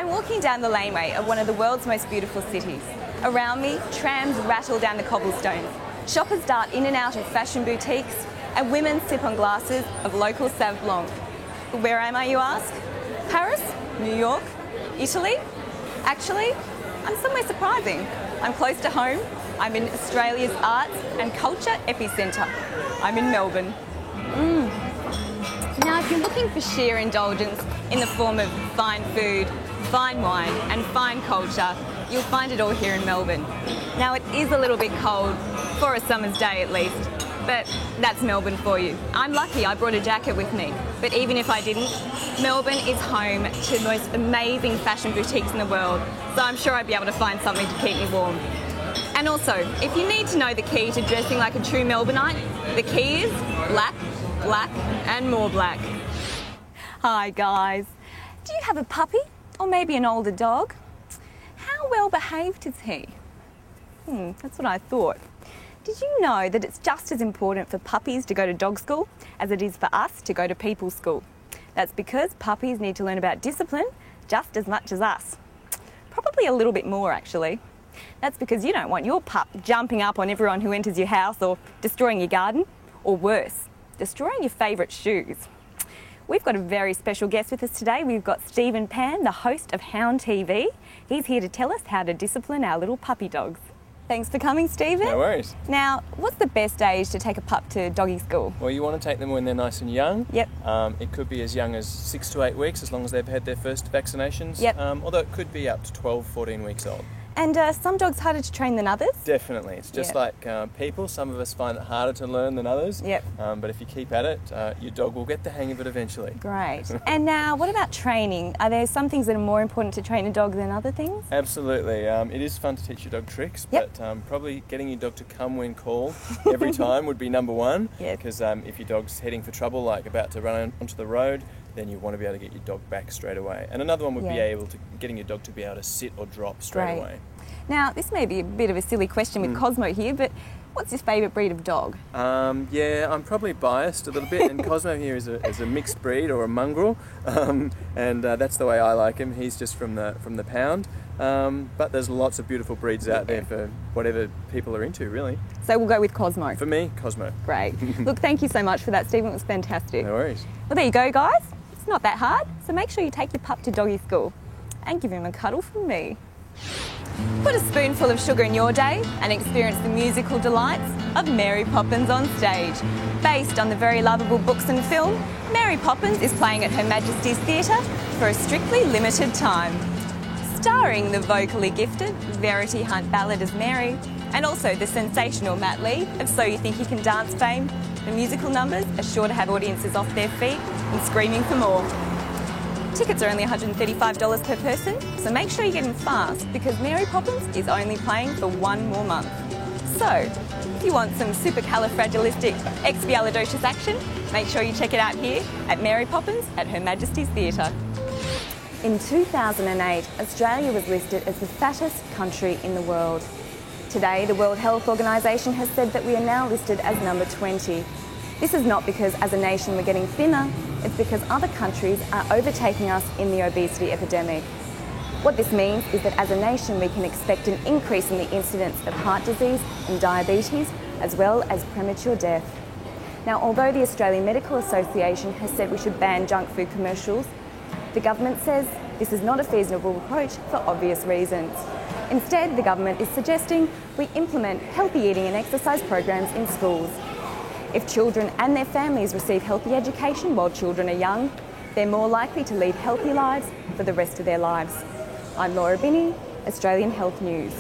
I'm walking down the laneway of one of the world's most beautiful cities. Around me, trams rattle down the cobblestones. Shoppers dart in and out of fashion boutiques, and women sip on glasses of local Sauv Blanc. But where am I, you ask? Paris? New York? Italy? Actually, I'm somewhere surprising. I'm close to home. I'm in Australia's arts and culture epicentre. I'm in Melbourne. Now, if you're looking for sheer indulgence in the form of fine food, fine wine and fine culture, you'll find it all here in Melbourne. Now, it is a little bit cold, for a summer's day at least, but that's Melbourne for you. I'm lucky I brought a jacket with me, but even if I didn't, Melbourne is home to the most amazing fashion boutiques in the world, so I'm sure I'd be able to find something to keep me warm. And also, if you need to know the key to dressing like a true Melbourneite, the key is black, black and more black. Hi guys. Do you have a puppy? Or maybe an older dog? How well behaved is he? That's what I thought. Did you know that it's just as important for puppies to go to dog school as it is for us to go to people school? That's because puppies need to learn about discipline just as much as us. Probably a little bit more actually. That's because you don't want your pup jumping up on everyone who enters your house or destroying your garden, or worse, destroying your favourite shoes. We've got a very special guest with us today. We've got Stephen Pan, the host of Hound TV. He's here to tell us how to discipline our little puppy dogs. Thanks for coming, Stephen. No worries. Now, what's the best age to take a pup to doggy school? Well, you want to take them when they're nice and young. Yep. It could be as young as 6 to 8 weeks, as long as they've had their first vaccinations. Yep. Although it could be up to 12, 14 weeks old. And some dogs harder to train than others? Definitely. It's just like people. Some of us find it harder to learn than others. Yep. But if you keep at it, your dog will get the hang of it eventually. Great. And now, what about training? Are there some things that are more important to train a dog than other things? Absolutely. It is fun to teach your dog tricks, Yep. but probably getting your dog to come when called every time would be number one. Yep. Because if your dog's heading for trouble, like about to run onto the road, then you want to be able to get your dog back straight away. And another one would be getting your dog to be able to sit or drop straight away. Now, this may be a bit of a silly question with Cosmo here, but what's your favourite breed of dog? Yeah, I'm probably biased a little bit, and Cosmo here is a mixed breed or a mongrel, and that's the way I like him. He's just from the pound, but there's lots of beautiful breeds out there for whatever people are into, really. So we'll go with Cosmo. For me, Cosmo. Great. Look, thank you so much for that, Stephen. It was fantastic. No worries. Well, there you go, guys. It's not that hard, so make sure you take your pup to doggy school and give him a cuddle from me. Put a spoonful of sugar in your day and experience the musical delights of Mary Poppins on stage. Based on the very lovable books and film, Mary Poppins is playing at Her Majesty's Theatre for a strictly limited time. Starring the vocally gifted Verity Hunt Ballard as Mary, and also the sensational Matt Lee of So You Think You Can Dance fame, the musical numbers are sure to have audiences off their feet and screaming for more. Tickets are only $135 per person, so make sure you get in fast because Mary Poppins is only playing for 1 more month. So, if you want some supercalifragilisticexpialidocious action, make sure you check it out here at Mary Poppins at Her Majesty's Theatre. In 2008, Australia was listed as the fattest country in the world. Today, the World Health Organisation has said that we are now listed as number 20. This is not because as a nation we're getting thinner, it's because other countries are overtaking us in the obesity epidemic. What this means is that as a nation we can expect an increase in the incidence of heart disease and diabetes, as well as premature death. Now, although the Australian Medical Association has said we should ban junk food commercials, the government says this is not a feasible approach for obvious reasons. Instead, the government is suggesting we implement healthy eating and exercise programs in schools. If children and their families receive healthy education while children are young, they're more likely to lead healthy lives for the rest of their lives. I'm Laura Binney, Australian Health News.